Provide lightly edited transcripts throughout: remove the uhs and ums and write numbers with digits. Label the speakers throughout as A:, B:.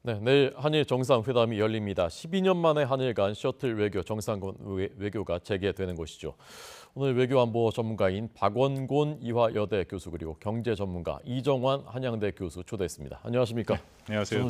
A: 네, 내일 한일 정상회담이 열립니다. 12년 만에 한일 간 셔틀 외교 정상권 외교가 재개되는 것이죠. 오늘 외교안보 전문가인 박원곤 이화여대 교수 그리고 경제 전문가 이정환 한양대 교수 초대했습니다. 안녕하십니까?
B: 네, 안녕하세요.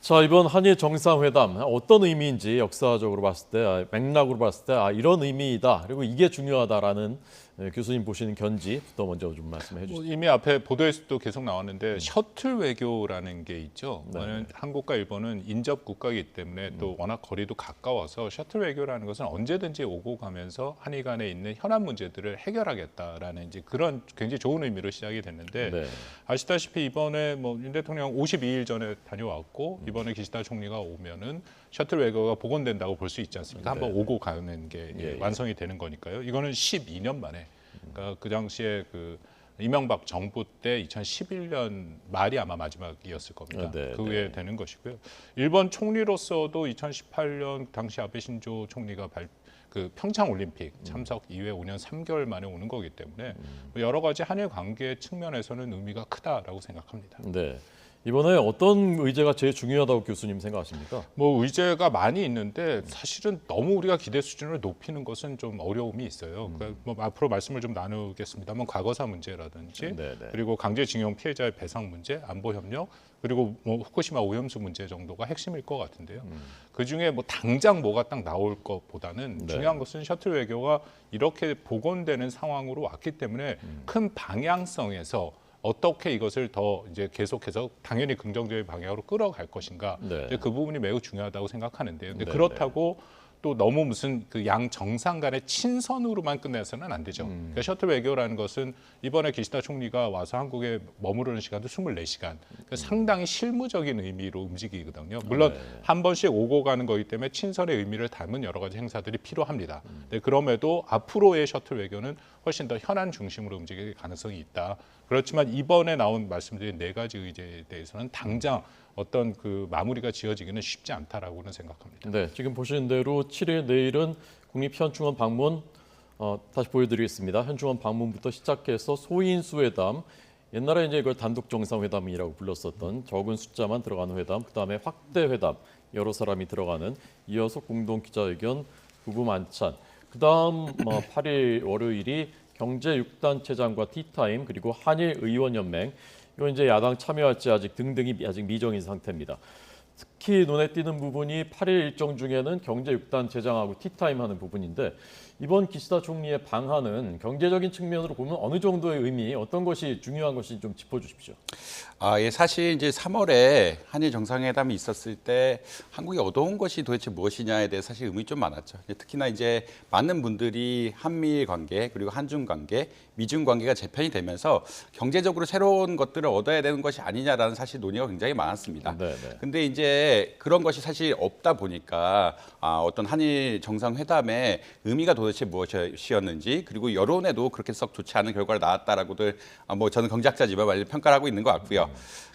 A: 자, 이번 한일 정상회담 어떤 의미인지 역사적으로 봤을 때, 맥락으로 봤을 때 이런 의미이다. 그리고 이게 중요하다라는 교수님 보시는 견지부터 먼저 좀 말씀해 주시죠.
B: 이미 앞에 보도에서도 계속 나왔는데 셔틀 외교라는 게 있죠.
A: 네.
B: 한국과 일본은 인접 국가이기 때문에 또 워낙 거리도 가까워서 셔틀 외교라는 것은 언제든지 오고 가면서 한일 간에 있는 현안 문제들을 해결하겠다라는 이제 그런 굉장히 좋은 의미로 시작이 됐는데
A: 네.
B: 아시다시피 이번에 윤 대통령 52일 전에 다녀왔고 이번에 기시다 총리가 오면은 셔틀 외교가 복원된다고 볼 수 있지 않습니까? 한번 오고 가는 게 완성이 되는 거니까요. 이거는 12년 만에 그러니까 그 당시에 그 이명박 정부 때 2011년 말이 아마 마지막이었을 겁니다. 그 후에 되는 것이고요. 일본 총리로서도 2018년 당시 아베 신조 총리가 그 평창 올림픽 참석 이후에 5년 3개월 만에 오는 거기 때문에 여러 가지 한일 관계 측면에서는 의미가 크다라고 생각합니다.
A: 네. 이번에 어떤 의제가 제일 중요하다고 교수님 생각하십니까?
B: 의제가 많이 있는데 사실은 너무 우리가 기대 수준을 높이는 것은 좀 어려움이 있어요. 그러니까 앞으로 말씀을 좀 나누겠습니다만 과거사 문제라든지 그리고 강제징용 피해자의 배상 문제, 안보 협력 그리고 후쿠시마 오염수 문제 정도가 핵심일 것 같은데요. 그 중에 당장 뭐가 딱 나올 것보다는 중요한 것은 셔틀 외교가 이렇게 복원되는 상황으로 왔기 때문에 큰 방향성에서 어떻게 이것을 더 이제 계속해서 당연히 긍정적인 방향으로 끌어갈 것인가 그 부분이 매우 중요하다고 생각하는데요. 근데 그렇다고 또 너무 무슨 그 양 정상 간의 친선으로만 끝내서는 안 되죠. 그러니까 셔틀 외교라는 것은 이번에 기시다 총리가 와서 한국에 머무르는 시간도 24시간. 그러니까 상당히 실무적인 의미로 움직이거든요. 물론 한 번씩 오고 가는 거기 때문에 친선의 의미를 담은 여러 가지 행사들이 필요합니다. 그럼에도 앞으로의 셔틀 외교는 훨씬 더 현안 중심으로 움직일 가능성이 있다. 그렇지만 이번에 나온 말씀드린 4가지 의제에 대해서는 당장 어떤 그 마무리가 지어지기는 쉽지 않다라고는 생각합니다.
A: 네, 지금 보시는 대로 7일 내일은 국립현충원 방문 다시 보여드리겠습니다. 현충원 방문부터 시작해서 소인수회담, 옛날에 이제 이걸 단독 정상회담이라고 불렀었던 적은 숫자만 들어가는 회담, 그다음에 확대 회담, 여러 사람이 들어가는 이어서 공동 기자회견, 부부 만찬, 그다음 8일 월요일이 경제 6단체장과 티타임 그리고 한일 의원연맹 이건 이제 야당 참여할지 아직 등등이 아직 미정인 상태입니다. 특히 눈에 띄는 부분이 8일 일정 중에는 경제 6단 제장하고 티타임 하는 부분인데 이번 기시다 총리의 방한은 경제적인 측면으로 보면 어느 정도의 의미, 어떤 것이 중요한 것인지 좀 짚어주십시오.
C: 예, 사실 이제 3월에 한일 정상회담이 있었을 때 한국이 얻어온 것이 도대체 무엇이냐에 대해 사실 의문이 좀 많았죠. 특히나 이제 많은 분들이 한미일 관계 그리고 한중 관계, 미중 관계가 재편이 되면서 경제적으로 새로운 것들을 얻어야 되는 것이 아니냐라는 사실 논의가 굉장히 많았습니다. 근데 이제 그런 것이 사실 없다 보니까 어떤 한일 정상회담의 의미가 도대체 무엇이었는지 그리고 여론에도 그렇게 썩 좋지 않은 결과가 나왔다라고들 저는 경제학자지만 많이 평가를 하고 있는 것 같고요.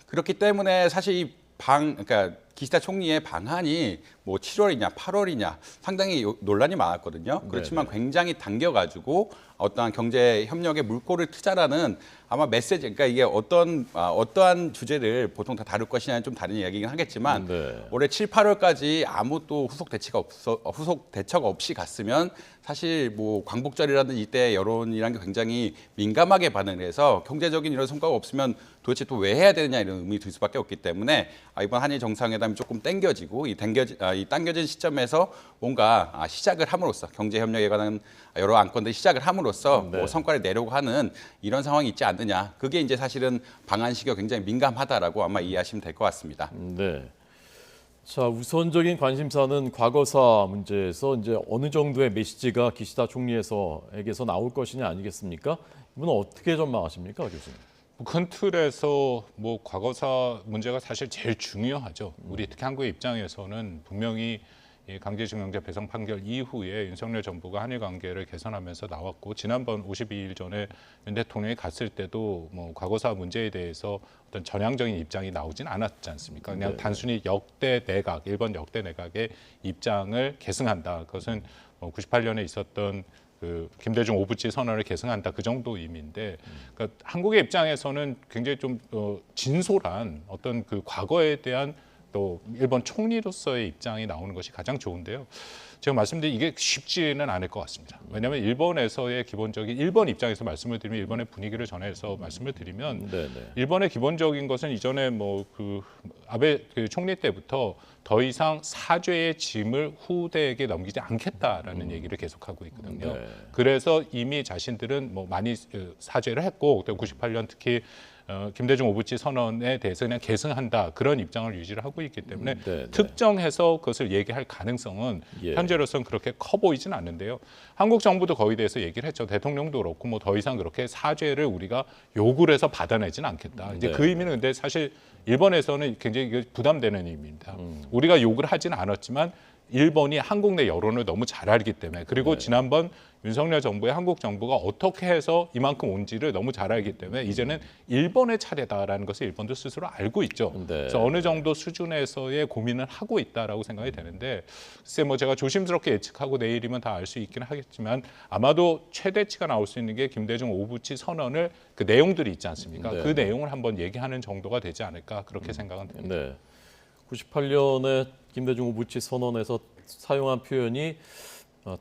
C: 그렇기 때문에 사실 그러니까 기시다 총리의 방한이 7월이냐 8월이냐 상당히 논란이 많았거든요. 그렇지만 굉장히 당겨가지고 어떠한 경제 협력의 물꼬를 트자라는 아마 메시지, 그러니까 이게 어떠한 주제를 보통 다 다룰 것이냐는 좀 다른 이야기긴 하겠지만 올해 7, 8월까지 아무 또 후속 대처가 없이 갔으면 사실 광복절이라든 이때 여론이란 게 굉장히 민감하게 반응을 해서 경제적인 이런 성과가 없으면 도대체 또 왜 해야 되느냐 이런 의문이 들 수밖에 없기 때문에 이번 한일 정상회담이 조금 당겨지고 이 당겨진 시점에서 뭔가 시작을 함으로써 경제 협력에 관한 여러 안건들 시작을 함으로써 성과를 내려고 하는 이런 상황이 있지 않느냐. 그게 이제 사실은 방한 시기가 굉장히 민감하다라고 아마 이해하시면 될 것 같습니다.
A: 네. 자, 우선적인 관심사는 과거사 문제에서 이제 어느 정도의 메시지가 기시다 총리에게서 나올 것이냐 아니겠습니까? 이분은 어떻게 전망하십니까, 교수님?
B: 큰 틀에서 과거사 문제가 사실 제일 중요하죠. 우리 특히 한국의 입장에서는 분명히 강제징용죄 배상 판결 이후에 윤석열 정부가 한일 관계를 개선하면서 나왔고 지난번 52일 전에 윤 대통령이 갔을 때도 과거사 문제에 대해서 어떤 전향적인 입장이 나오진 않았지 않습니까? 그냥 단순히 일본 역대 내각의 입장을 계승한다. 그것은 98년에 있었던 그 김대중 오부치 선언을 계승한다 그 정도 의미인데, 그러니까 한국의 입장에서는 굉장히 좀 진솔한 어떤 그 과거에 대한 또 일본 총리로서의 입장이 나오는 것이 가장 좋은데요. 제가 말씀드린 이게 쉽지는 않을 것 같습니다. 왜냐하면 일본에서의 기본적인 일본 입장에서 말씀을 드리면 일본의 분위기를 전해서 말씀을 드리면 일본의 기본적인 것은 이전에 뭐 그 아베 그 총리 때부터 더 이상 사죄의 짐을 후대에게 넘기지 않겠다라는 얘기를 계속하고 있거든요. 그래서 이미 자신들은 뭐 많이 사죄를 했고 98년 특히 김대중 오부치 선언에 대해서 그냥 계승한다 그런 입장을 유지를 하고 있기 때문에 특정해서 그것을 얘기할 가능성은 현재로서는 그렇게 커 보이진 않는데요. 한국 정부도 거기에 대해서 얘기를 했죠. 대통령도 그렇고 뭐 더 이상 그렇게 사죄를 우리가 요구를 해서 받아내지는 않겠다. 이제 그 의미는 근데 사실 일본에서는 굉장히 부담되는 의미입니다. 우리가 욕을 하지는 않았지만 일본이 한국 내 여론을 너무 잘 알기 때문에, 그리고 지난번 윤석열 정부의 한국 정부가 어떻게 해서 이만큼 온지를 너무 잘 알기 때문에 이제는 일본의 차례다라는 것을 일본도 스스로 알고 있죠. 그래서 어느 정도 수준에서의 고민을 하고 있다라고 생각이 되는데, 글쎄 뭐 제가 조심스럽게 예측하고 내일이면 다 알 수 있기는 하겠지만 아마도 최대치가 나올 수 있는 게 김대중 오부치 선언을 그 내용들이 있지 않습니까? 그 내용을 한번 얘기하는 정도가 되지 않을까 그렇게 생각은 됩니다.
A: 98년에 김대중 오부치 선언에서 사용한 표현이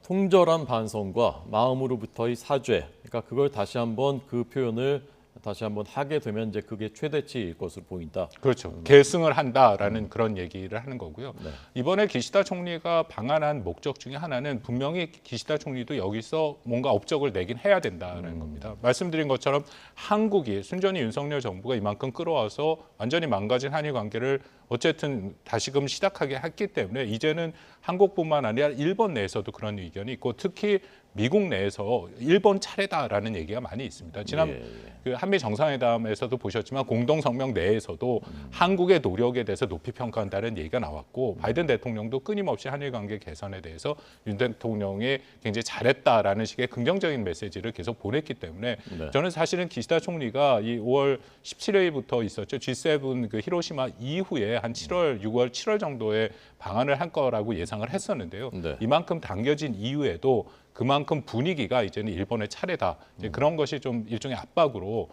A: 통절한 반성과 마음으로부터의 사죄. 그러니까 그걸 다시 한번 그 표현을 다시 한번 하게 되면 이제 그게 최대치일 것으로 보인다.
B: 그렇죠. 계승을 한다라는 그런 얘기를 하는 거고요. 이번에 기시다 총리가 방한한 목적 중에 하나는 분명히 기시다 총리도 여기서 뭔가 업적을 내긴 해야 된다는 겁니다. 말씀드린 것처럼 한국이 순전히 윤석열 정부가 이만큼 끌어와서 완전히 망가진 한일 관계를 어쨌든 다시금 시작하게 했기 때문에 이제는 한국뿐만 아니라 일본 내에서도 그런 의견이 있고, 특히 미국 내에서 일본 차례다라는 얘기가 많이 있습니다. 지난 그 한미 정상회담에서도 보셨지만 공동 성명 내에서도 한국의 노력에 대해서 높이 평가한다는 얘기가 나왔고, 바이든 대통령도 끊임없이 한일 관계 개선에 대해서 윤 대통령이 굉장히 잘했다라는 식의 긍정적인 메시지를 계속 보냈기 때문에 저는 사실은 기시다 총리가 이 5월 17일부터 있었죠. G7 그 히로시마 이후에 한 7월, 6월, 7월 정도에 방한을 할 거라고 예상을 했었는데요. 이만큼 당겨진 이후에도 그만큼 분위기가 이제는 일본의 차례다. 이제 그런 것이 좀 일종의 압박으로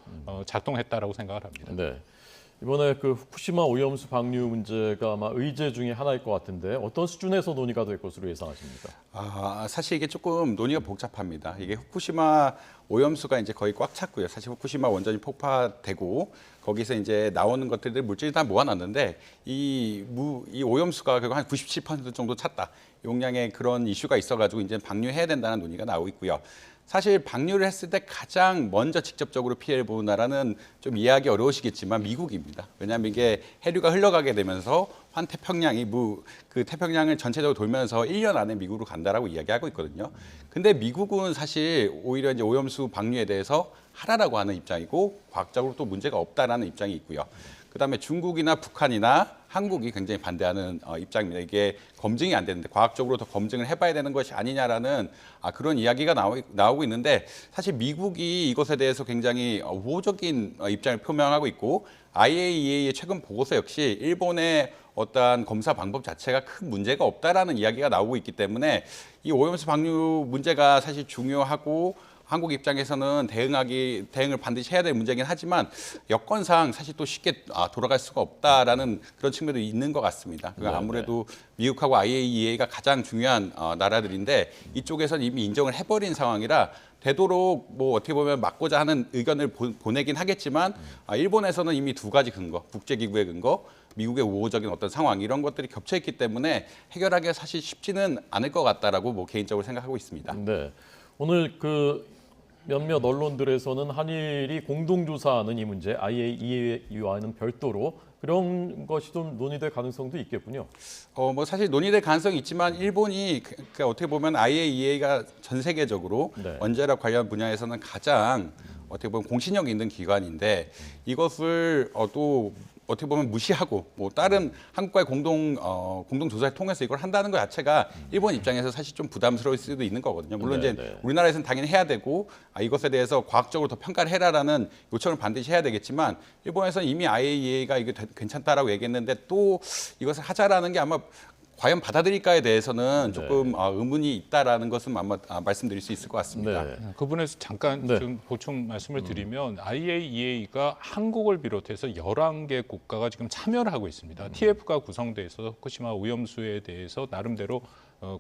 B: 작동했다라고 생각을 합니다.
A: 이번에 그 후쿠시마 오염수 방류 문제가 아마 의제 중에 하나일 것 같은데 어떤 수준에서 논의가 될 것으로 예상하십니까?
C: 사실 이게 조금 논의가 복잡합니다. 이게 후쿠시마 오염수가 이제 거의 꽉 찼고요. 사실 후쿠시마 원전이 폭파되고 거기서 이제 나오는 것들을 물질이 다 모아놨는데 이 오염수가 결국 한 97% 정도 찼다. 용량의 그런 이슈가 있어가지고 이제 방류해야 된다는 논의가 나오고 있고요. 사실 방류를 했을 때 가장 먼저 직접적으로 피해를 보는 나라는 좀 이해하기 어려우시겠지만 미국입니다. 왜냐하면 이게 해류가 흘러가게 되면서 환태평양이 그 태평양을 전체적으로 돌면서 1년 안에 미국으로 간다라고 이야기하고 있거든요. 근데 미국은 사실 오히려 이제 오염수 방류에 대해서 하라라고 하는 입장이고 과학적으로 또 문제가 없다라는 입장이 있고요. 그다음에 중국이나 북한이나 한국이 굉장히 반대하는 입장입니다. 이게 검증이 안 되는데 과학적으로 더 검증을 해봐야 되는 것이 아니냐라는 그런 이야기가 나오고 있는데, 사실 미국이 이것에 대해서 굉장히 우호적인 입장을 표명하고 있고, IAEA의 최근 보고서 역시 일본의 어떠한 검사 방법 자체가 큰 문제가 없다라는 이야기가 나오고 있기 때문에 이 오염수 방류 문제가 사실 중요하고 한국 입장에서는 대응을 반드시 해야 될 문제긴 하지만 여건상 사실 또 쉽게 돌아갈 수가 없다라는 그런 측면도 있는 것 같습니다. 아무래도 미국하고 IAEA가 가장 중요한 나라들인데 이쪽에서는 이미 인정을 해버린 상황이라 되도록 뭐 어떻게 보면 막고자 하는 의견을 보내긴 하겠지만 일본에서는 이미 두 가지 근거, 국제기구의 근거, 미국의 우호적인 어떤 상황 이런 것들이 겹쳐 있기 때문에 해결하기가 사실 쉽지는 않을 것 같다라고 뭐 개인적으로 생각하고 있습니다.
A: 오늘 그 몇몇 언론들에서는 한일이 공동조사하는 이 문제, IAEA와는 별도로 그런 것이 좀 논의될 가능성도 있겠군요.
C: 뭐 사실 논의될 가능성이 있지만 일본이 그러니까 어떻게 보면 IAEA가 전 세계적으로 원자력 관련 분야에서는 가장 어떻게 보면 공신력 있는 기관인데 이것을 또 어떻게 보면 무시하고 뭐 다른 한국과의 공동 조사를 통해서 이걸 한다는 것 자체가 일본 입장에서 사실 좀 부담스러울 수도 있는 거거든요. 물론 이제 우리나라에서는 당연히 해야 되고 이것에 대해서 과학적으로 더 평가를 해라라는 요청을 반드시 해야 되겠지만 일본에서는 이미 IAEA가 이게 괜찮다라고 얘기했는데 또 이것을 하자라는 게 아마 과연 받아들일까에 대해서는
A: 네.
C: 조금 의문이 있다라는 것은 아마 말씀드릴 수 있을 것 같습니다.
A: 네.
B: 그 부분에서 잠깐
A: 네.
B: 좀 보충 말씀을 드리면 IAEA가 한국을 비롯해서 11개 국가가 지금 참여를 하고 있습니다. TF가 구성돼 있어서 후쿠시마 오염수에 대해서 나름대로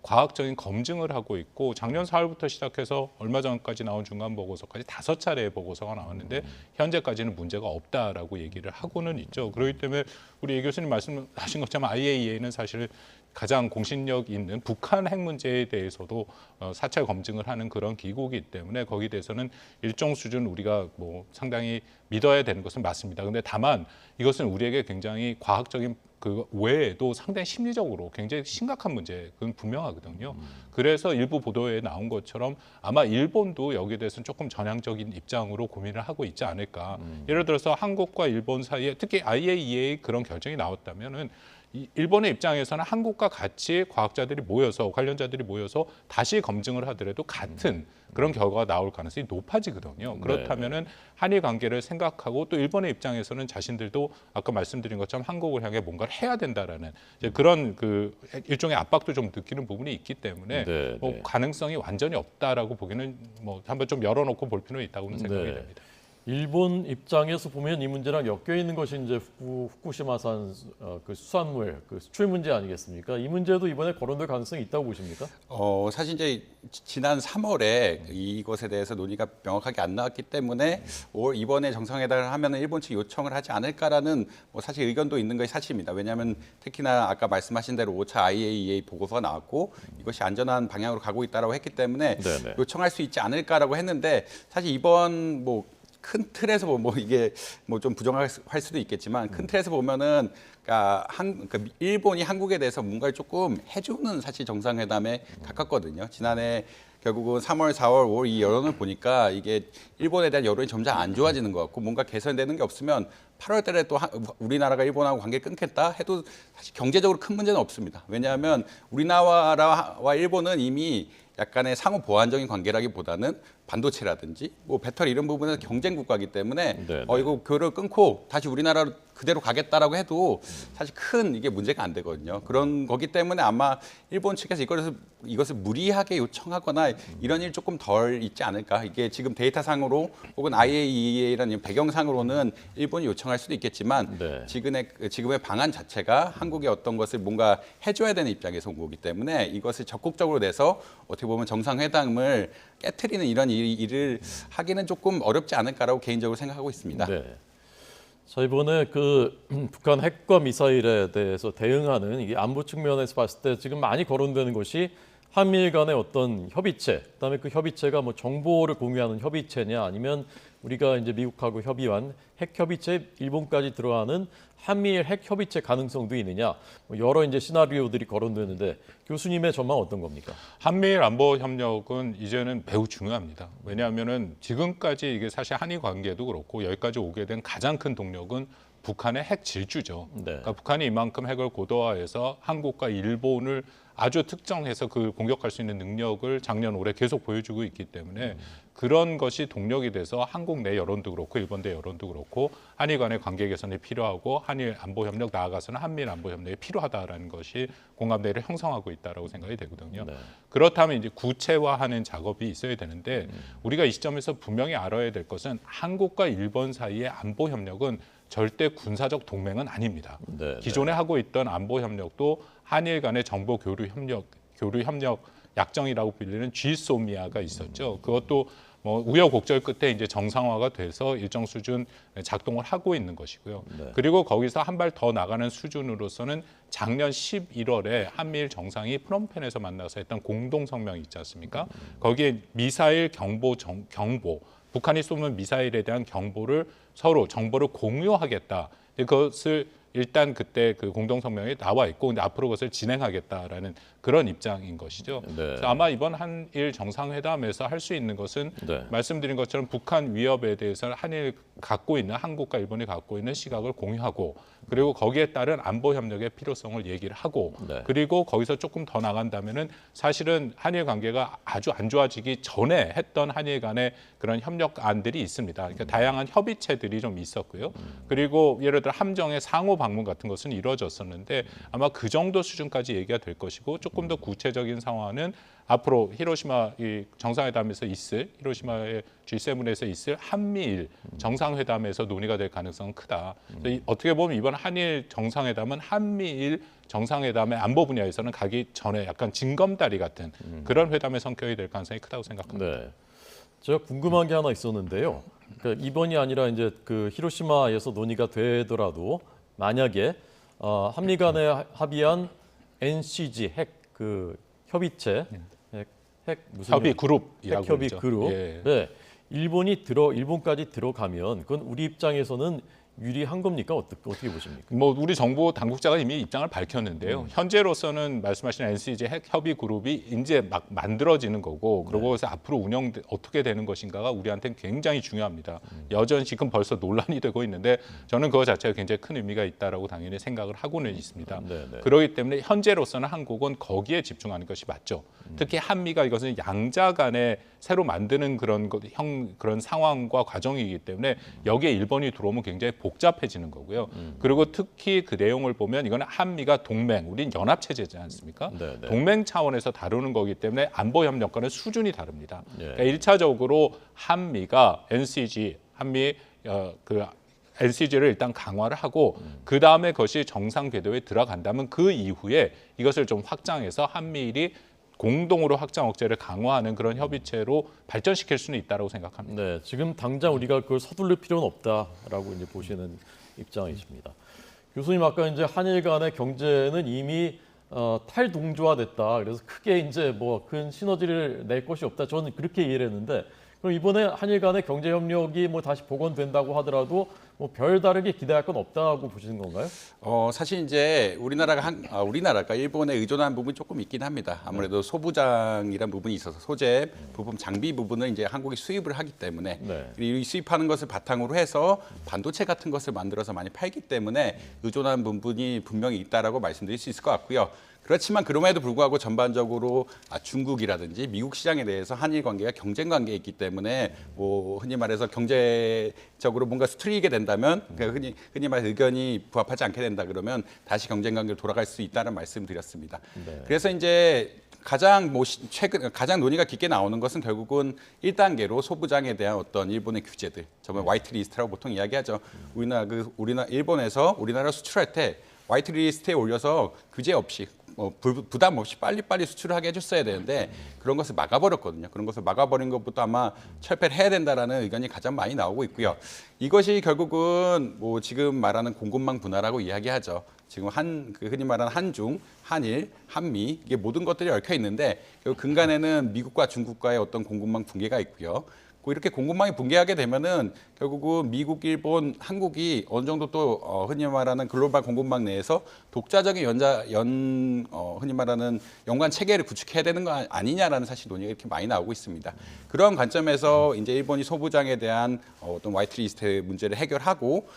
B: 과학적인 검증을 하고 있고 작년 4월부터 시작해서 얼마 전까지 나온 중간 보고서까지 5차례의 보고서가 나왔는데 현재까지는 문제가 없다라고 얘기를 하고는 있죠. 그렇기 때문에 우리 이 교수님 말씀하신 것처럼 IAEA는 사실 가장 공신력 있는 북한 핵 문제에 대해서도 사찰 검증을 하는 그런 기구이기 때문에 거기에 대해서는 일정 수준 우리가 뭐 상당히 믿어야 되는 것은 맞습니다. 그런데 다만 이것은 우리에게 굉장히 과학적인 그 외에도 상당히 심리적으로 굉장히 심각한 문제, 그건 분명하거든요. 그래서 일부 보도에 나온 것처럼 아마 일본도 여기에 대해서는 조금 전향적인 입장으로 고민을 하고 있지 않을까. 예를 들어서 한국과 일본 사이에 특히 IAEA 그런 결정이 나왔다면은 일본의 입장에서는 한국과 같이 과학자들이 모여서 관련자들이 모여서 다시 검증을 하더라도 같은 그런 결과가 나올 가능성이 높아지거든요. 그렇다면은 한일 관계를 생각하고 또 일본의 입장에서는 자신들도 아까 말씀드린 것처럼 한국을 향해 뭔가를 해야 된다라는 이제 그런 그 일종의 압박도 좀 느끼는 부분이 있기 때문에 뭐 가능성이 완전히 없다라고 보기는 뭐 한번 좀 열어놓고 볼 필요는 있다고는 생각이 됩니다.
A: 일본 입장에서 보면 이 문제랑 엮여 있는 것이 이제 후쿠시마산 그 수산물 그 수출 문제 아니겠습니까? 이 문제도 이번에 거론될 가능성이 있다고 보십니까?
C: 사실 이제 지난 3월에 이것에 대해서 논의가 명확하게 안 나왔기 때문에 이번에 정상회담을 하면은 일본 측 요청을 하지 않을까라는 뭐 사실 의견도 있는 것이 사실입니다. 왜냐하면 특히나 아까 말씀하신 대로 5차 IAEA 보고서가 나왔고 이것이 안전한 방향으로 가고 있다라고 했기 때문에 요청할 수 있지 않을까라고 했는데 사실 이번 뭐 큰 틀에서 뭐 이게 뭐 좀 부정할 수도 있겠지만 큰 틀에서 보면은 그러니까 일본이 한국에 대해서 뭔가를 조금 해주는 사실 정상회담에 가깝거든요. 지난해 결국은 3월, 4월, 5월 이 여론을 보니까 이게 일본에 대한 여론이 점점 안 좋아지는 것 같고 뭔가 개선되는 게 없으면 8월 달에 또 우리나라가 일본하고 관계를 끊겠다 해도 사실 경제적으로 큰 문제는 없습니다. 왜냐하면 우리나라와 일본은 이미 약간의 상호 보완적인 관계라기보다는 반도체라든지 뭐 배터리 이런 부분에서 경쟁 국가이기 때문에 이거 교류를 끊고 다시 우리나라로 그대로 가겠다라고 해도 사실 큰 이게 문제가 안 되거든요. 그런 거기 때문에 아마 일본 측에서 이것을 무리하게 요청하거나 이런 일 조금 덜 있지 않을까. 이게 지금 데이터상으로 혹은 IAEA라는 배경상으로는 일본이 요청할 수도 있겠지만 지금의 방안 자체가 한국의 어떤 것을 뭔가 해줘야 되는 입장에서 온 거기 때문에 이것을 적극적으로 내서 어떻게 보면 정상회담을 깨트리는 이런 일을 하기는 조금 어렵지 않을까라고 개인적으로 생각하고 있습니다.
A: 자, 이번에 그 북한 핵과 미사일에 대해서 대응하는 이게 안보 측면에서 봤을 때 지금 많이 거론되는 것이 한미일 간의 어떤 협의체, 그다음에 그 협의체가 뭐 정보를 공유하는 협의체냐 아니면 우리가 이제 미국하고 협의한 핵 협의체 일본까지 들어가는 한미일 핵 협의체 가능성도 있느냐 뭐 여러 이제 시나리오들이 거론되는데 교수님의 전망 어떤 겁니까?
B: 한미일 안보 협력은 이제는 매우 중요합니다. 왜냐하면은 지금까지 이게 사실 한일 관계도 그렇고 여기까지 오게 된 가장 큰 동력은 북한의 핵 질주죠. 그러니까 북한이 이만큼 핵을 고도화해서 한국과 일본을 아주 특정해서 그 공격할 수 있는 능력을 작년 올해 계속 보여주고 있기 때문에 그런 것이 동력이 돼서 한국 내 여론도 그렇고 일본 내 여론도 그렇고 한일 간의 관계 개선이 필요하고 한일 안보 협력 나아가서는 한미일 안보 협력이 필요하다라는 것이 공감대를 형성하고 있다라고 생각이 되거든요. 그렇다면 이제 구체화하는 작업이 있어야 되는데 우리가 이 시점에서 분명히 알아야 될 것은 한국과 일본 사이의 안보 협력은 절대 군사적 동맹은 아닙니다. 기존에 하고 있던 안보 협력도 한일 간의 정보 교류 협력 약정이라고 불리는 GSOMIA가 있었죠. 그것도 뭐 우여곡절 끝에 이제 정상화가 돼서 일정 수준 작동을 하고 있는 것이고요. 그리고 거기서 한 발 더 나가는 수준으로서는 작년 11월에 한미일 정상이 프놈펜에서 만나서 했던 공동 성명이 있지 않습니까? 거기에 미사일 경보 북한이 쏘는 미사일에 대한 경보를 서로 정보를 공유하겠다. 그것을 일단 그때 그 공동 성명에 나와 있고 근데 앞으로 그것을 진행하겠다라는 그런 입장인 것이죠. 그래서 아마 이번 한일 정상회담에서 할 수 있는 것은 말씀드린 것처럼 북한 위협에 대해서 한국과 일본이 갖고 있는 시각을 공유하고 그리고 거기에 따른 안보 협력의 필요성을 얘기를 하고
A: 네.
B: 그리고 거기서 조금 더 나간다면은 사실은 한일 관계가 아주 안 좋아지기 전에 했던 한일 간의 그런 협력안들이 있습니다. 그러니까 다양한 협의체들이 좀 있었고요. 그리고 예를 들어 함정의 상호 방문 같은 것은 이루어졌었는데 아마 그 정도 수준까지 얘기가 될 것이고 조금 더 구체적인 상황은 앞으로 히로시마 이 정상회담에서 있을 히로시마의 G7에서 있을 한미일 정상회담에서 논의가 될 가능성은 크다. 어떻게 보면 이번 한일 정상회담은 한미일 정상회담의 안보 분야에서는 가기 전에 약간 징검다리 같은 그런 회담의 성격이 될 가능성이 크다고 생각합니다.
A: 네. 제가 궁금한 게 하나 있었는데요. 그러니까 이번이 아니라 이제 그 히로시마에서 논의가 되더라도 만약에 한미 간에 합의한 NCG 핵 그 협의체 핵 무슨
B: 협의 그룹이라고
A: 핵 협의
B: 그러죠.
A: 그룹.
B: 예.
A: 네. 일본까지 들어가면 그건 우리 입장에서는 유리한 겁니까? 어떻게 보십니까?
B: 뭐 우리 정부 당국자가 이미 입장을 밝혔는데요. 현재로서는 말씀하신 NCG 핵 협의 그룹이 이제 막 만들어지는 거고 그러고 그래서 앞으로 어떻게 되는 것인가가 우리한테는 굉장히 중요합니다. 여전히 지금 벌써 논란이 되고 있는데 저는 그거 자체가 굉장히 큰 의미가 있다라고 당연히 생각을 하고는 있습니다. 그렇기 때문에 현재로서는 한국은 거기에 집중하는 것이 맞죠. 특히 한미가 이것은 양자 간에 새로 만드는 그런 상황과 과정이기 때문에 여기에 일본이 들어오면 굉장히 복잡해지는 거고요. 그리고 특히 그 내용을 보면 이거는 한미가 동맹, 우린 연합체제지 않습니까?
A: 네네.
B: 동맹 차원에서 다루는 거기 때문에 안보 협력과는 수준이 다릅니다.
A: 예.
B: 그러니까 1차적으로 한미가 NCG, NCG를 일단 강화를 하고 그 다음에 그것이 정상 궤도에 들어간다면 그 이후에 이것을 좀 확장해서 한미일이 공동으로 확장 억제를 강화하는 그런 협의체로 발전시킬 수는 있다고 생각합니다.
A: 네, 지금 당장 우리가 그걸 서둘릴 필요는 없다라고 이제 보시는 입장이십니다. 교수님 아까 이제 한일 간의 경제는 이미 탈동조화됐다. 그래서 크게 이제 뭐 큰 시너지를 낼 것이 없다. 저는 그렇게 이해를 했는데 그럼 이번에 한일 간의 경제 협력이 뭐 다시 복원된다고 하더라도 뭐 별다르게 기대할 건 없다고 보시는 건가요?
C: 사실 이제 우리나라가 일본에 의존한 부분이 조금 있긴 합니다. 아무래도 소부장이란 부분이 있어서 소재 부품, 장비 부분을 이제 한국이 수입을 하기 때문에
A: 네.
C: 이 수입하는 것을 바탕으로 해서 반도체 같은 것을 만들어서 많이 팔기 때문에 의존한 부분이 분명히 있다라고 말씀드릴 수 있을 것 같고요. 그렇지만 그럼에도 불구하고 전반적으로 중국이라든지 미국 시장에 대해서 한일 관계가 경쟁 관계에 있기 때문에 뭐 흔히 말해서 경제적으로 뭔가 수틀리게 된다면 그러니까 흔히 말해서 의견이 부합하지 않게 된다 그러면 다시 경쟁 관계로 돌아갈 수 있다는 말씀드렸습니다.
A: 네.
C: 그래서 이제 가장 논의가 깊게 나오는 것은 결국은 1단계로 소부장에 대한 어떤 일본의 규제들, 정말 화이트 리스트라고 보통 이야기하죠. 일본에서 우리나라 수출할 때 화이트 리스트에 올려서 규제 없이 부담 없이 빨리빨리 수출을 하게 해줬어야 되는데 그런 것을 막아버렸거든요. 그런 것을 막아버린 것부터 아마 철폐를 해야 된다라는 의견이 가장 많이 나오고 있고요. 이것이 결국은 뭐 지금 말하는 공급망 분화라고 이야기하죠. 지금 흔히 말하는 한중, 한일, 한미 이게 모든 것들이 얽혀 있는데 결국 근간에는 미국과 중국과의 어떤 공급망 붕괴가 있고요. 이렇게 공급망이 붕괴하게 되면은 결국은 미국, 일본, 한국이 어느 정도 또 흔히 말하는 글로벌 공급망 내에서 독자적인 흔히 말하는 연관 체계를 구축해야 되는 거 아니냐라는 사실 논의가 이렇게 많이 나오고 있습니다. 그런 관점에서 이제 일본이 소부장에 대한 어떤 화이트리스트 문제를 해결하고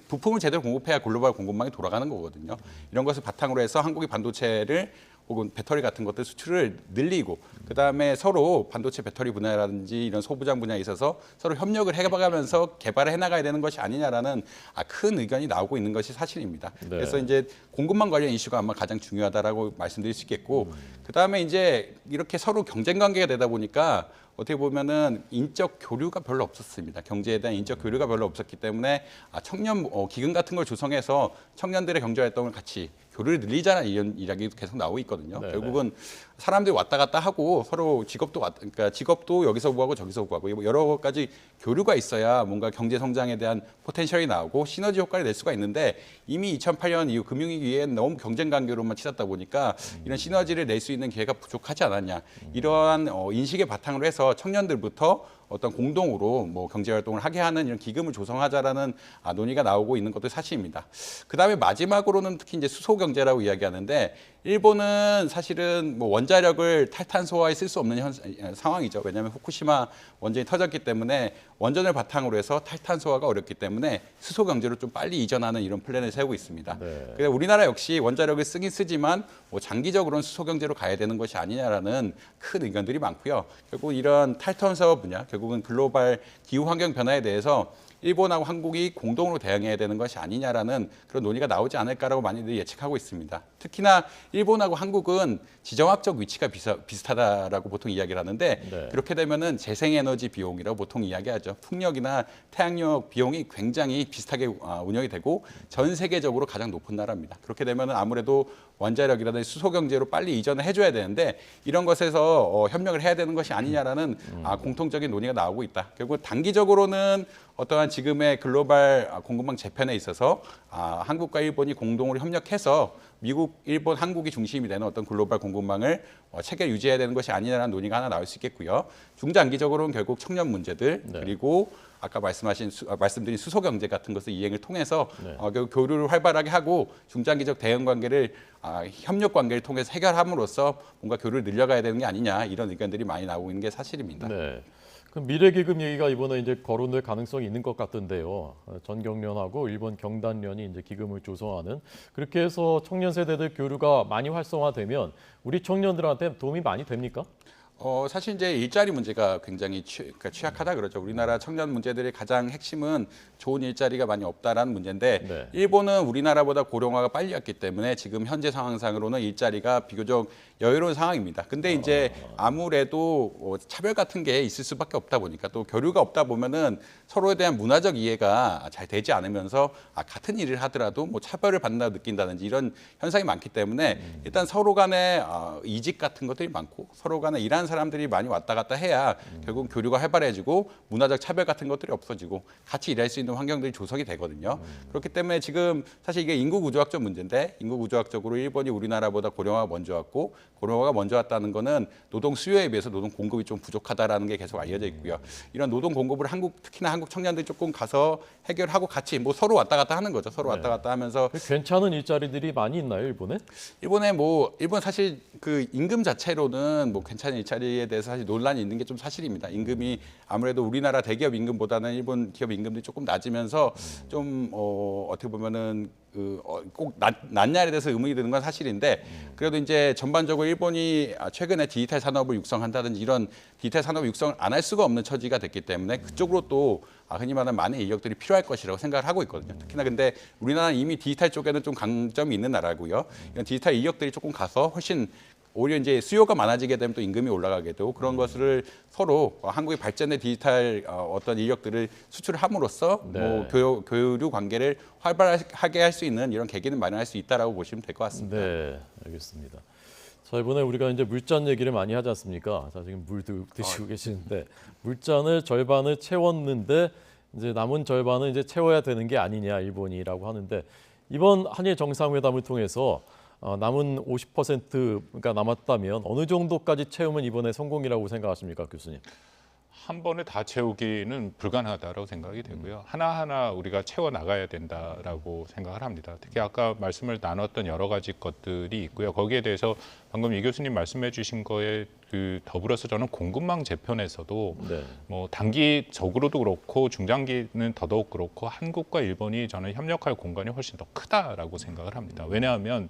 C: 부품을 제대로 공급해야 글로벌 공급망이 돌아가는 거거든요. 이런 것을 바탕으로 해서 한국이 반도체를 혹은 배터리 같은 것들 수출을 늘리고 그다음에 서로 반도체 배터리 분야라든지 이런 소부장 분야에 있어서 서로 협력을 해가면서 개발을 해나가야 되는 것이 아니냐라는 큰 의견이 나오고 있는 것이 사실입니다.
A: 네.
C: 그래서 이제 공급망 관련 이슈가 아마 가장 중요하다라고 말씀드릴 수 있겠고 그다음에 이제 이렇게 서로 경쟁 관계가 되다 보니까 어떻게 보면은 인적 교류가 별로 없었습니다. 경제에 대한 인적 교류가 별로 없었기 때문에 청년 기금 같은 걸 조성해서 청년들의 경제 활동을 같이 교류를 늘리자는 이런 이야기도 계속 나오고 있거든요.
A: 네네.
C: 결국은 사람들이 왔다 갔다 하고 서로 그러니까 직업도 여기서 구하고 저기서 구하고 여러 가지 교류가 있어야 뭔가 경제 성장에 대한 포텐셜이 나오고 시너지 효과를 낼 수가 있는데 이미 2008년 이후 금융위기엔 너무 경쟁 관계로만 치닫다 보니까 이런 시너지를 낼 수 있는 기회가 부족하지 않았냐. 이러한 인식의 바탕으로 해서 청년들부터 어떤 공동으로 뭐 경제 활동을 하게 하는 이런 기금을 조성하자라는 논의가 나오고 있는 것도 사실입니다. 그다음에 마지막으로는 특히 이제 수소 경제라고 이야기하는데 일본은 사실은 뭐 원자력을 탈탄소화에 쓸 수 없는 상황이죠. 왜냐하면 후쿠시마 원전이 터졌기 때문에 원전을 바탕으로 해서 탈탄소화가 어렵기 때문에 수소 경제로 좀 빨리 이전하는 이런 플랜을 세우고 있습니다.
A: 네.
C: 그래서 우리나라 역시 원자력을 쓰긴 쓰지만 뭐 장기적으로는 수소 경제로 가야 되는 것이 아니냐라는 큰 의견들이 많고요. 결국 이런 탈탄소 분야, 결국은 글로벌 기후 환경 변화에 대해서 일본하고 한국이 공동으로 대응해야 되는 것이 아니냐라는 그런 논의가 나오지 않을까라고 많이들 예측하고 있습니다. 특히나 일본하고 한국은 지정학적 위치가 비슷하다라고 보통 이야기를 하는데
A: 네.
C: 그렇게 되면은 재생에너지 비용이라고 보통 이야기하죠. 풍력이나 태양력 비용이 굉장히 비슷하게 운영이 되고 전 세계적으로 가장 높은 나라입니다. 그렇게 되면은 아무래도 원자력이라든지 수소 경제로 빨리 이전을 해줘야 되는데 이런 것에서 협력을 해야 되는 것이 아니냐라는 공통적인 논의가 나오고 있다. 결국 단기적으로는 어떠한 지금의 글로벌 공급망 재편에 있어서 한국과 일본이 공동으로 협력해서 미국, 일본, 한국이 중심이 되는 어떤 글로벌 공급망을 체계 유지해야 되는 것이 아니냐라는 논의가 하나 나올 수 있겠고요. 중장기적으로는 결국 청년 문제들
A: 네.
C: 그리고 아까 말씀드린 수소 경제 같은 것을 이행을 통해서
A: 네.
C: 결국 교류를 활발하게 하고 중장기적 대응 관계를 협력 관계를 통해서 해결함으로써 뭔가 교류를 늘려가야 되는 게 아니냐 이런 의견들이 많이 나오고 있는 게 사실입니다.
A: 네. 그럼 미래기금 얘기가 이번에 이제 거론될 가능성이 있는 것 같던데요. 전경련하고 일본 경단련이 이제 기금을 조성하는 그렇게 해서 청년 세대들 교류가 많이 활성화되면 우리 청년들한테 도움이 많이 됩니까?
C: 사실 이제 일자리 문제가 굉장히 취약하다 그러죠. 우리나라 청년 문제들의 가장 핵심은 좋은 일자리가 많이 없다라는 문제인데
A: 네.
C: 일본은 우리나라보다 고령화가 빨리 왔기 때문에 지금 현재 상황상으로는 일자리가 비교적 여유로운 상황입니다. 근데 이제 아무래도 차별 같은 게 있을 수밖에 없다 보니까 또 교류가 없다 보면은 서로에 대한 문화적 이해가 잘 되지 않으면서 같은 일을 하더라도 뭐 차별을 받는다고 느낀다든지 이런 현상이 많기 때문에 일단 서로 간에 이직 같은 것들이 많고 서로 간에 일하는 사람들이 많이 왔다 갔다 해야 결국 교류가 활발해지고 문화적 차별 같은 것들이 없어지고 같이 일할 수 있는 환경들이 조성이 되거든요. 그렇기 때문에 지금 사실 이게 인구 구조학적 문제인데 인구 구조학적으로 일본이 우리나라보다 고령화가 먼저 왔고 고령화가 먼저 왔다는 거는 노동 수요에 비해서 노동 공급이 좀 부족하다라는 게 계속 알려져 있고요. 이런 노동 공급을 특히나 한국 청년들이 조금 가서 해결하고 같이 뭐 서로 왔다 갔다 하는 거죠. 서로 왔다 갔다 하면서
A: 괜찮은 일자리들이 많이 있나요, 일본에?
C: 일본 사실 그 임금 자체로는 뭐 괜찮은 일자리에 대해서 사실 논란이 있는 게 좀 사실입니다. 임금이 아무래도 우리나라 대기업 임금보다는 일본 기업 임금들이 조금 낮으면서 좀 어떻게 보면은 꼭 낮냐에 대해서 의문이 드는 건 사실인데 그래도 이제 전반적으로 일본이 최근에 디지털 산업을 육성한다든지 이런 디지털 산업을 육성을 안 할 수가 없는 처지가 됐기 때문에 그쪽으로 또 흔히 말하는 많은 인력들이 필요할 것이라고 생각을 하고 있거든요. 특히나 근데 우리나라는 이미 디지털 쪽에는 좀 강점이 있는 나라고요. 이런 디지털 인력들이 조금 가서 훨씬 오히려 이제 수요가 많아지게 되면 또 임금이 올라가게 되고 그런 것을 서로 한국의 발전의 디지털 어떤 인력들을 수출함으로써
A: 네.
C: 뭐 교류 관계를 활발하게 할 수 있는 이런 계기는 마련할 수 있다라고 보시면 될 것 같습니다.
A: 네, 알겠습니다. 자, 이번에 우리가 이제 물잔 얘기를 많이 하지 않습니까? 자, 지금 물 드시고 계시는데 물잔을 절반을 채웠는데 이제 남은 절반은 이제 채워야 되는 게 아니냐 일본이라고 하는데 이번 한일 정상회담을 통해서 남은 50%가 남았다면 어느 정도까지 채우면 이번에 성공이라고 생각하십니까, 교수님?
B: 한 번에 다 채우기는 불가능하다고 생각이 되고요. 하나하나 우리가 채워 나가야 된다라고 생각을 합니다. 특히 아까 말씀을 나눴던 여러 가지 것들이 있고요. 거기에 대해서 방금 이 교수님 말씀해 주신 거에 더불어서 저는 공급망 재편에서도
A: 네.
B: 뭐 단기적으로도 그렇고 중장기는 더더욱 그렇고 한국과 일본이 저는 협력할 공간이 훨씬 더 크다라고 생각을 합니다. 왜냐하면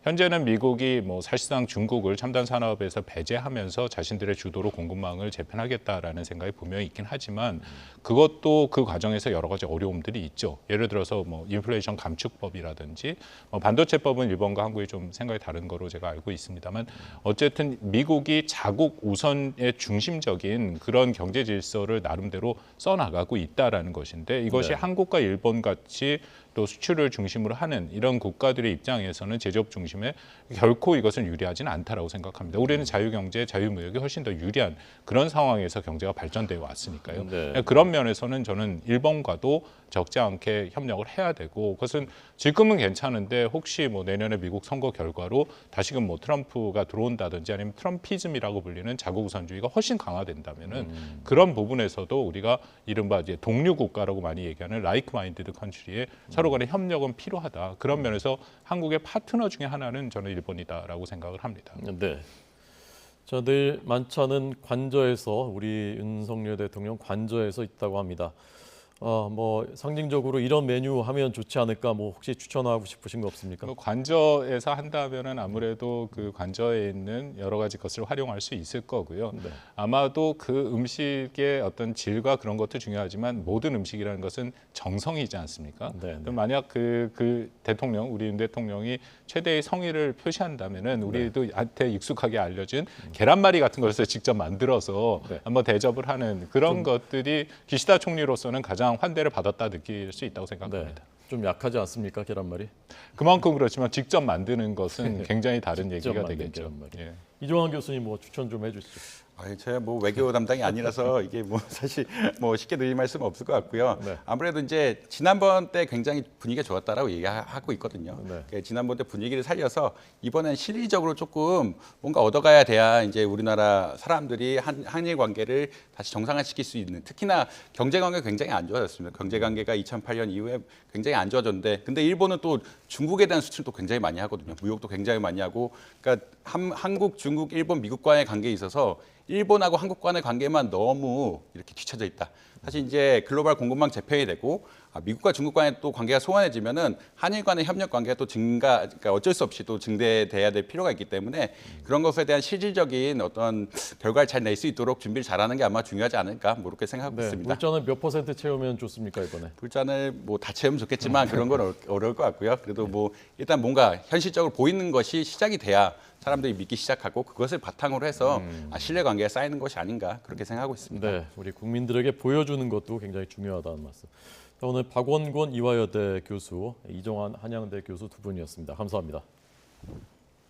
B: 현재는 미국이 뭐 사실상 중국을 첨단 산업에서 배제하면서 자신들의 주도로 공급망을 재편하겠다라는 생각이 분명히 있긴 하지만 그것도 그 과정에서 여러 가지 어려움들이 있죠. 예를 들어서 뭐 인플레이션 감축법이라든지 반도체법은 일본과 한국이 좀 생각이 다른 거로 제가 알고 있습니다만 어쨌든 미국이 자국 우선의 중심적인 그런 경제 질서를 나름대로 써나가고 있다라는 것인데 이것이
A: 네.
B: 한국과 일본 같이 또 수출을 중심으로 하는 이런 국가들의 입장에서는 제조업 중심에 결코 이것은 유리하지는 않다라고 생각합니다. 우리는 자유경제, 자유무역이 훨씬 더 유리한 그런 상황에서 경제가 발전되어 왔으니까요.
A: 네.
B: 그런 면에서는 저는 일본과도 적지 않게 협력을 해야 되고 그것은 지금은 괜찮은데 혹시 뭐 내년에 미국 선거 결과로 다시금 뭐 트럼프가 들어온다든지 아니면 트럼피즘이라고 불리는 자국 우선주의가 훨씬 강화된다면은 그런 부분에서도 우리가 이른바 이제 동류 국가라고 많이 얘기하는 라이크 마인드드 컨트리에 서로 서로 간의 협력은 필요하다. 그런 면에서 한국의 파트너 중에 하나는 저는 일본이다라고 생각을 합니다.
A: 네. 자, 내일 만찬은 관저에서 우리 윤석열 대통령 관저에서 있다고 합니다. 뭐 상징적으로 이런 메뉴 하면 좋지 않을까? 뭐 혹시 추천하고 싶으신 거 없습니까?
B: 뭐 관저에서 한다면은 아무래도 그 관저에 있는 여러 가지 것을 활용할 수 있을 거고요.
A: 네.
B: 아마도 그 음식의 어떤 질과 그런 것도 중요하지만 모든 음식이라는 것은 정성이지 않습니까?
A: 네, 네.
B: 만약 그 대통령, 우리 윤 대통령이 최대의 성의를 표시한다면은 우리도 한테 익숙하게 알려진 계란말이 같은 것을 직접 만들어서
A: 네.
B: 한번 대접을 하는 그런 것들이 기시다 총리로서는 가장 환대를 받았다 느낄 수 있다고 생각합니다.
A: 좀 약하지 않습니까, 계란말이?
B: 그만큼 그렇지만 직접 만드는 것은 굉장히 다른
A: 직접
B: 얘기가
A: 만든
B: 되겠죠.
A: 계란말이.
B: 예.
A: 이종환 교수님 뭐 추천 좀 해주시죠.
C: 제가 뭐 외교 담당이 아니라서 이게 뭐 사실 뭐 쉽게 드릴 말씀은 없을 것 같고요.
A: 네.
C: 아무래도 이제 지난번 때 굉장히 분위기가 좋았다라고 얘기하고 있거든요.
A: 네.
C: 그러니까 지난번 때 분위기를 살려서 이번엔 실리적으로 조금 뭔가 얻어가야 돼야 이제 우리나라 사람들이 한일 관계를 다시 정상화시킬 수 있는, 특히나 경제 관계가 굉장히 안 좋아졌습니다. 경제 관계가 2008년 이후에 굉장히 안 좋아졌는데, 근데 일본은 또 중국에 대한 수출도 굉장히 많이 하거든요. 무역도 굉장히 많이 하고, 그러니까 한국, 중국, 일본, 미국 간의 관계에 있어서 일본하고 한국 간의 관계만 너무 이렇게 뒤쳐져 있다. 사실 이제 글로벌 공급망 재편이 되고 미국과 중국 간의 또 관계가 소원해지면은 한일 간의 협력 관계가 또 그러니까 어쩔 수 없이 또 증대돼야 될 필요가 있기 때문에 그런 것에 대한 실질적인 어떤 결과를 잘 낼 수 있도록 준비를 잘하는 게 아마 중요하지 않을까 뭐 이렇게 생각하고 있습니다.
A: 물자는 몇 % 채우면 좋습니까 이번에?
C: 불잔을 뭐 다 채우면 좋겠지만 그런 건 어려울 것 같고요. 그래도 뭐 일단 뭔가 현실적으로 보이는 것이 시작이 돼야 사람들이 믿기 시작하고 그것을 바탕으로 해서 신뢰관계가 쌓이는 것이 아닌가 그렇게 생각하고 있습니다.
A: 네, 우리 국민들에게 보여주는 것도 굉장히 중요하다는 말씀. 자, 오늘 박원곤 이화여대 교수, 이종환 한양대 교수 두 분이었습니다. 감사합니다.